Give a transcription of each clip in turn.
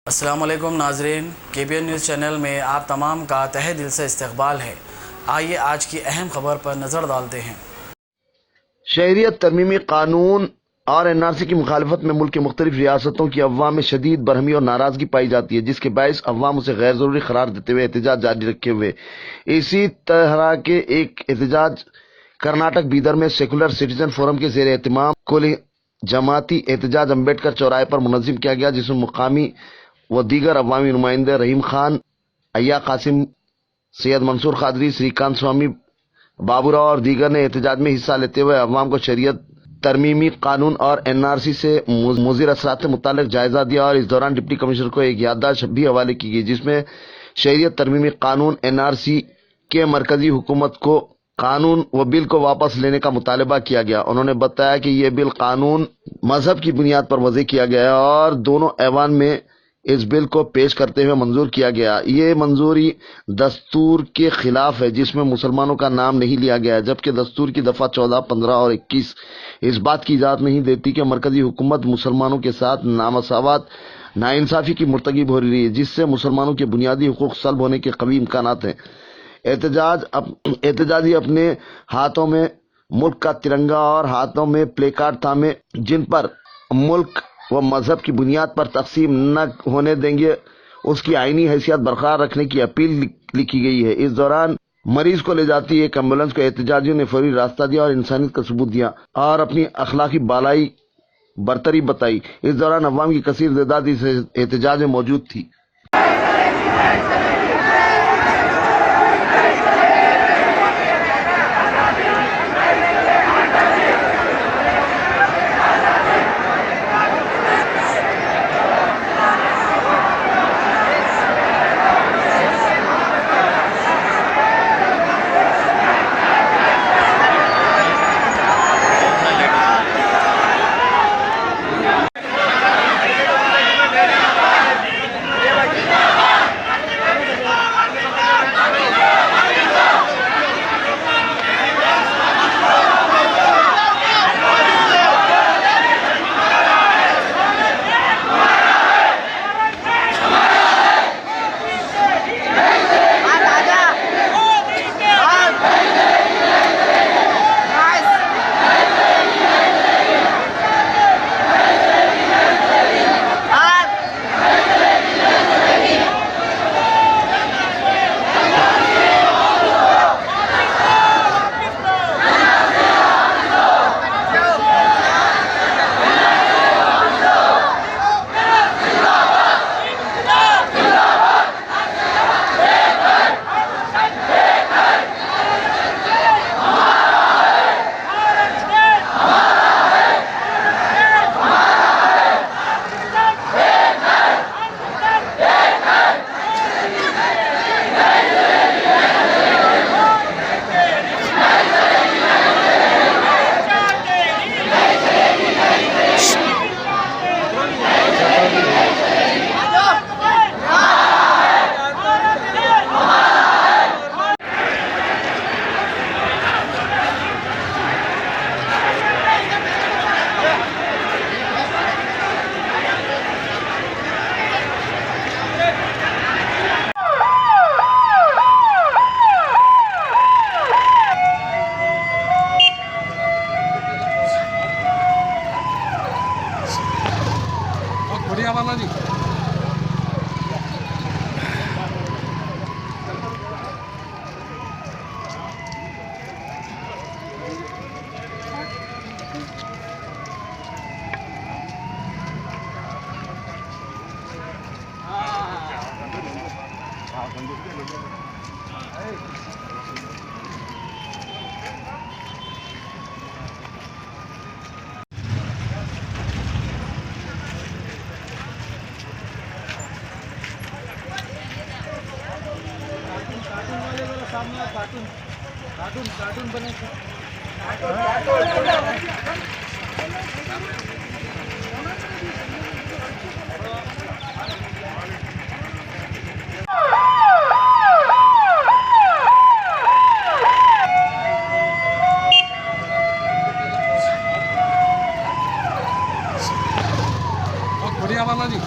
अस्सलामुअलैकुम नाजरीन, KPN news channel में आप तमाम का तहे दिल से इस्तकबाल है। आइए आज की अहम खबर पर नज़र डालते हैं। शहरियत तरमीमी कानून और NRC की मुखालफत में मुल्क के मुख्तलिफ रियासतों की अवाम में शदीद बरहमी और नाराजगी पाई जाती है, जिसके बायस अवाम उसे गैर जरूरी करार देते हुए एहतजाज जारी रखे हुए। इसी तरह के एक एहतजाज कर्नाटक बीदर में सेकुलर सिटीजन फोरम के जेर एहतमाम कुल जमाती एहतजाज अम्बेडकर चौराहे पर मुनज़्ज़म किया गया, जिसमें मुकामी व दीगर अवामी नुमाइंदे रहीम खान, अय्या कासिम, सैयद मंसूर खादरी, श्रीकांत स्वामी, बाबूराव और दीगर ने एहतजाज में हिस्सा लेते हुए अवाम को शरीयत तरमीमी कानून और NRC से मुज़िर असरात से मुताल्लिक़ जायजा दिया। और इस दौरान डिप्टी कमिश्नर को एक याददाश्त भी हवाले की गई, जिसमें शरीयत तरमीमी कानून NRC के मरकजी हुकूमत को कानून व बिल को वापस लेने का मुतालबा किया गया। उन्होंने बताया कि यह बिल कानून मजहब की बुनियाद पर वज़ी किया गया है और दोनों ऐवान में इस बिल को पेश करते हुए मंजूर किया गया। ये मंजूरी दस्तूर के खिलाफ है, जिसमें मुसलमानों का नाम नहीं लिया गया है, जबकि दस्तूर की दफा 14, 15 और 21 इस बात की इजाजत नहीं देती कि मरकजी हुकूमत मुसलमानों के साथ नामसावत नाइंसाफी की मुर्तकिब हो रही है, जिससे मुसलमानों के बुनियादी हुकूक सल्ब होने के कभी इम्कानात हैं। एहतजाजी अपने हाथों में मुल्क का तिरंगा और हाथों में प्ले कार्ड थामे, जिन पर मुल्क व मजहब की बुनियाद पर तकसीम न होने देंगे, उसकी आईनी हैसियत बरकरार रखने की अपील लिखी गई है। इस दौरान मरीज को ले जाती एक एम्बुलेंस को एहतजाजियों ने फौरी रास्ता दिया और इंसानियत का सबूत दिया और अपनी अखलाकी बालाई बरतरी बताई। इस दौरान अवाम की कसीर तादाद इस एहतजाज में मौजूद थी। बढ़िया वाला जी। सामने कार्टून कार्टून कार्टून बने बढ़िया वाला जी।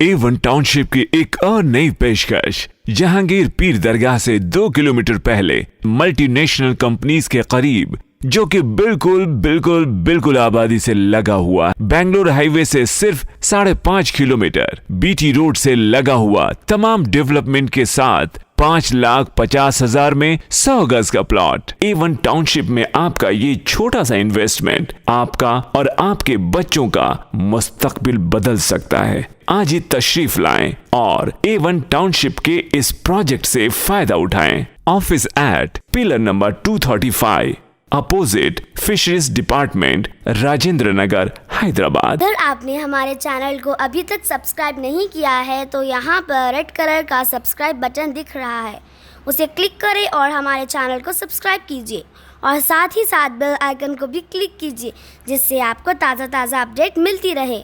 A1 टाउनशिप की एक और नई पेशकश। जहांगीर पीर दरगाह से 2 किलोमीटर पहले मल्टीनेशनल कंपनीज के करीब, जो कि बिल्कुल आबादी से लगा हुआ, बेंगलोर हाईवे से सिर्फ 5.5 किलोमीटर, बीटी रोड से लगा हुआ, तमाम डेवलपमेंट के साथ 5,50,000 में 100 गज का प्लॉट। A1 टाउनशिप में आपका ये छोटा सा इन्वेस्टमेंट आपका और आपके बच्चों का मुस्तकबिल बदल सकता है। आज ही तशरीफ लाएं और A1 टाउनशिप के इस प्रोजेक्ट से फायदा उठाएं। Office at pillar number 235 opposite fisheries department, Rajendra Nagar, Hyderabad. अगर आपने हमारे चैनल को अभी तक सब्सक्राइब नहीं किया है तो यहाँ पर रेड कलर का सब्सक्राइब बटन दिख रहा है, उसे क्लिक करें और हमारे चैनल को सब्सक्राइब कीजिए और साथ ही साथ बेल आइकन को भी क्लिक कीजिए, जिससे आपको ताज़ा अपडेट मिलती रहे।